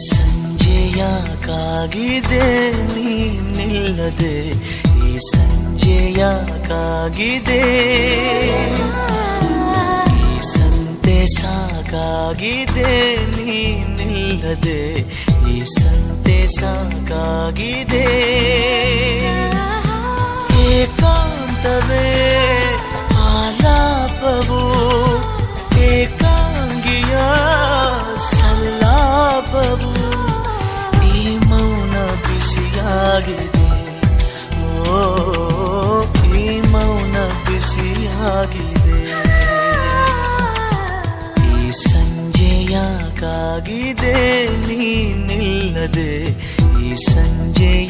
ಸಂಜೆಯಾಕಾಗಿದೆ ನೀನಿಲ್ಲದೆ, ಈ ಸಂಜೆಯಾಕಾಗಿದೆ, ಈ ಸಂತೆ ಸಾಕಾಗಿದೆ ನೀನಿಲ್ಲದೆ, ಈ ಸಂತೆ ಸಾಕಾಗಿದೆ. ಏಕಾಂತವೇ ಆಲಾಪವು, ಏಕಾಂಗಿಯ ಸಲ್ಲಾಪವು, ಈ ಮೌನ ಬಿಸಿಯಾಗಿದೆ. ಓ ಈ ಮೌನ ಬಿಸಿಯಾಗಿದೆ. ಈ ಸಂಜೆಯಾಕಾಗಿದೆ ನೀನಿಲ್ಲದೆ, ಈ ಸಂಜೆಯಾಕಾಗಿದೆ.